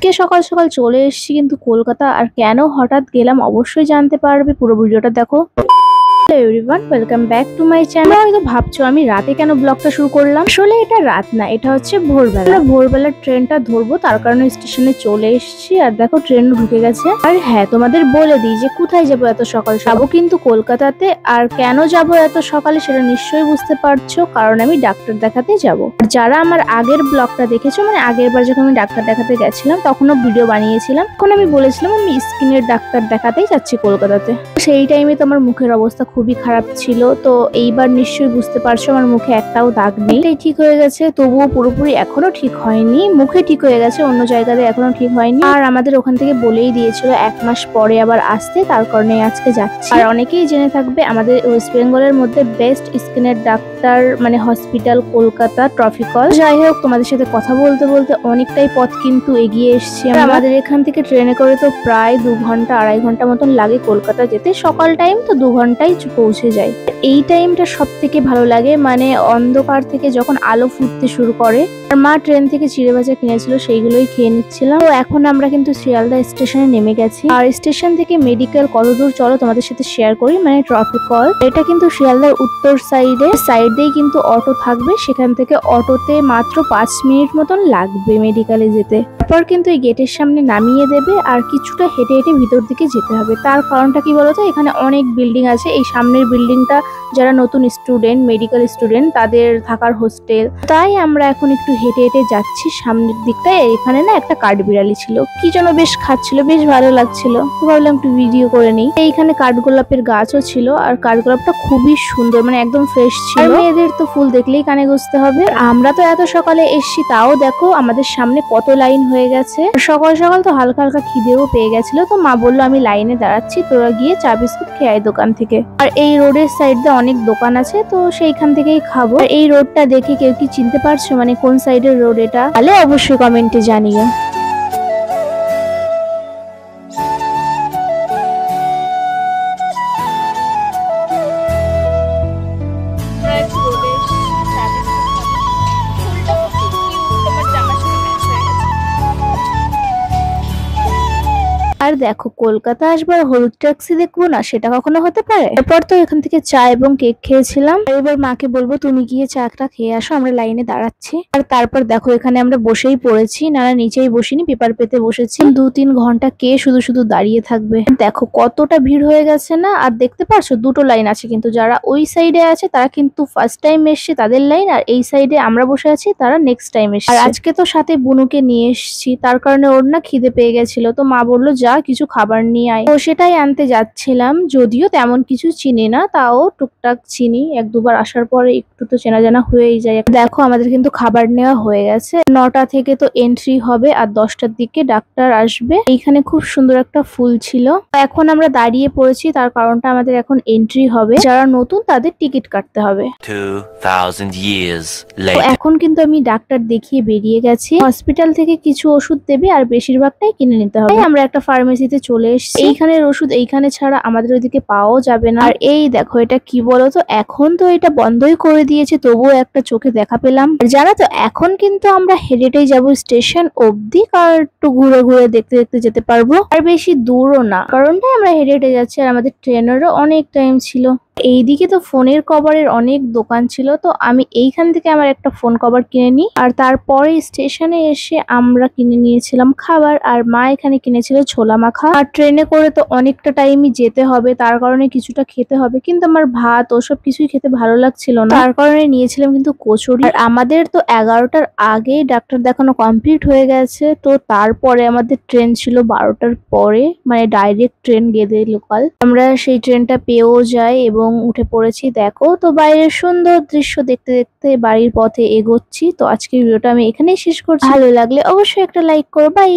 আজকে সকাল সকাল চলে এসেছি কিন্তু কলকাতা। আর কেন হঠাৎ গেলাম অবশ্যই জানতে পারবে, পুরো ভিডিওটা দেখো। Hello everyone, welcome back to my channel. হয়তো ভাবছো আমি রাতে কেন ব্লগটা শুরু করলাম। আসলে এটা রাত না, এটা হচ্ছে ভোরবেলা। ভোরবেলার ট্রেনটা ধরবো, তার কারণে স্টেশনে চলে এসেছি। আর দেখো ট্রেন ঢুকে গেছে। আর হ্যাঁ, তোমাদের বলে দিই যে কোথায় যাবো এত সকাল। যাবো কিন্তু কলকাতাতে। আর কেন যাব এত সকালে সেটা নিশ্চয়ই বুঝতে পারছো, কারণ আমি ডাক্তার দেখাতে যাব। যারা আমার আগের ব্লগটা দেখেছো, মানে আগের বার যখন আমি ডাক্তার দেখাতে গেছিলাম তখনও ভিডিও বানিয়েছিলাম, তখন আমি বলেছিলাম আমি স্কিনের ডাক্তার দেখাতেই যাচ্ছি কলকাতাতে। সেই টাইমে তো আমার মুখের অবস্থা খুবই খারাপ ছিল। তো এইবার নিশ্চয়ই বুঝতে পারছো আমার মুখে একটাও দাগ নেই। এটাই ঠিক হয়ে গেছে, তবুও পুরোপুরি এখনো ঠিক হয়নি। মুখে ঠিক হয়ে গেছে, অন্য জায়গাতে এখনো ঠিক হয়নি। আর আমাদের ওখান থেকে বলেই দিয়েছিল 1 মাস পরে আবার আসতে, তার কারণে আজকে যাচ্ছি। আর অনেকেই জেনে থাকবে আমাদের ওয়েস্ট বেঙ্গলের মধ্যে বেস্ট স্কিনের ডাক্তার মানে হসপিটাল কলকাতা ট্রফিকল। যাই হোক, তোমাদের সাথে কথা বলতে বলতে অনেকটাই পথ কিন্তু এগিয়ে এসেছি। আমাদের এখান থেকে ট্রেনে করে তো প্রায় 2 ঘন্টা 2.5 ঘন্টা মতন লাগে কলকাতা যেতে। সকাল টাইম তো 2 ঘন্টায় পৌঁছে যায়। এই টাইমটা সব থেকে ভালো লাগে, মানে অন্ধকার থেকে যখন আলো ফুটতে শুরু করে। আর মা ট্রেন থেকে চিড়ে ভাজা কিনেছিল, সেইগুলোই খেয়ে নিচ্ছিলাম। তো এখন আমরা কিন্তু শিয়ালদা স্টেশনে নেমে গেছি। আর স্টেশন থেকে মেডিকেল কত দূর চলো তোমাদের সাথে শেয়ার করি, মানে ট্রফিকল। এটা কিন্তু শিয়ালদার উত্তর সাইডেই কিন্তু অটো থাকবে, সেখান থেকে অটোতে মাত্র 5 মিনিট মতন লাগবে মেডিকেলে যেতে। তারপর কিন্তু এই গেটের সামনে নামিয়ে দেবে আর কিছুটা হেঁটে হেঁটে ভিতর দিকে যেতে হবে। তার কারণটা কি বলতো, এখানে অনেক বিল্ডিং আছে। এই সামনের বিল্ডিংটা যারা নতুন স্টুডেন্ট, মেডিকেল স্টুডেন্ট, তাদের থাকার হোস্টেল। তাই আমরা এখন একটু হেঁটে হেঁটে যাচ্ছি সামনের দিকটায়। এখানে না একটা কাঠবিড়ালি ছিল, কি যেন বেশ খাচ্ছিল, বেশ ভালো লাগছিল। তো ভাবলাম একটু ভিডিও করে নিই। এইখানে কাঠগোলাপের গাছও ছিল, আর কাঠগোলাপটা খুবই সুন্দর, মানে একদম ফ্রেশ ছিল। মেয়েদের তো ফুল দেখলেই কানে গুঁজতে হবে। আমরা তো এত সকালে এসছি, তাও দেখো আমাদের সামনে কত লাইন হয়ে গেছে। সকাল সকাল তো হালকা হালকা খিদেও পেয়ে গেছিল। তো মা বললো আমি লাইনে দাঁড়াচ্ছি, তোরা গিয়ে চা বিস্কুট খেয়ে আয় দোকান থেকে। আর এই রোডের সাইড দিয়ে অনেক দোকান আছে, তো সেইখান থেকেই খাবো। আর এই রোডটা দেখে কেউ কি চিনতে পারছো, মানে কোন সাইডের রোড এটা? তাহলে অবশ্যই কমেন্টে জানিও। আর দেখো কলকাতা আসবার হলুদ ট্যাক্সি দেখবো না, সেটা কখনো হতে পারে? এরপর তো এখান থেকে চা এবং কেক খেয়েছিলাম। এবার মাকে বলবো তুমি গিয়ে চাটা খেয়ে আসো, আমরা লাইনে দাঁড়াচ্ছি। আর তারপর দেখো এখানে আমরা বসেই পড়েছি, না নিচেই বসিনি, পেপার পেতে বসেছি। 2-3 ঘন্টা কে শুধু শুধু দাঁড়িয়ে থাকবে। দেখো কতটা ভিড় হয়ে গেছে না। আর দেখতে পারছো দুটো লাইন আছে, কিন্তু যারা ওই সাইডে আছে তারা কিন্তু ফার্স্ট টাইম এসছে তাদের লাইন, আর এই সাইডে আমরা বসে আছি তারা নেক্সট টাইম এসছে। আর আজকে তো সাথে বুনুকে নিয়ে এসছি, তার কারণে ওর না খিদে পেয়ে গেছিল। তো মা বললো যা কিছু খাবার নিয়ে আয়। তো সেটাই আনতে যাচ্ছিলাম, যদিও তেমন কিছু চিনি না, তাও টুকটাক চিনি। 1-2 বার আসার পরে একটু তো চেনা জানা হয়েই যায়। দেখো আমাদের কিন্তু খাবার নেওয়া হয়ে গেছে। 9টা থেকে তো এন্ট্রি হবে, আর 10টার দিকে ডাক্তার আসবে। এইখানে খুব সুন্দর একটা ফুল ছিল। এখন আমরা দাঁড়িয়ে পড়েছি, তার কারণটা আমাদের এখন এন্ট্রি হবে। যারা নতুন তাদের টিকিট কাটতে হবে। 2000 years তো later. এখন কিন্তু আমি ডাক্তার দেখিয়ে বেরিয়ে গেছি। হসপিটাল থেকে কিছু ওষুধ দেবে, আর বেশিরভাগটাই কিনে নিতে হবে। আমরা একটা ফার্মেসিতে চলে এসেছি। এইখানের ওষুধ এইখানে ছাড়া আমাদের ওইদিকে পাওয়াও যাবে না। আর এই দেখো এটা কি বলতো, এখন তো এটা বন্ধই করে দিয়েছে, তবুও একটা চোখে দেখা পেলাম। আর জানো তো এখন কিন্তু আমরা হেঁটেই যাবো স্টেশন অবধি, আর একটু ঘুরে ঘুরে দেখতে দেখতে যেতে পারবো। আর বেশি দূরও না, কারণটাই আমরা হেঁটে যাচ্ছি। আর আমাদের ট্রেনেরও অনেক টাইম ছিল। এইদিকে তো ফোনের কভারের অনেক দোকান ছিল, তো আমি এইখান থেকে আমার একটা ফোন কভার কিনে নিই। আর তারপরে স্টেশনে এসে আমরা কিনে নিয়েছিলাম খাবার, আর মা এখানে কিনেছিল ছোলা মাখা। আর ট্রেনে করে তো অনেকটা টাইমই যেতে হবে, তার কারণে কিছুটা খেতে হবে। কিন্তু আমার ভাত ওসব কিছুই খেতে ভালো লাগছিল না, তার কারণে নিয়েছিলাম কিন্তু কচুরি। আর আমাদের তো 11টার আগেই ডাক্তার দেখানো কমপ্লিট হয়ে গেছে। তো তারপরে আমাদের ট্রেন ছিল 12টার পরে, মানে ডাইরেক্ট ট্রেন গেদে লোকাল। আমরা সেই ট্রেনটা পেয়েও যাই এবং উঠে পড়েছি। দেখো তো বাইরের সুন্দর দৃশ্য দেখতে দেখতে বাড়ির পথে এগোচ্ছি। তো আজকের ভিডিওটা আমি এখানেই শেষ করছি। ভালো লাগলে অবশ্যই একটা লাইক করো। বাই।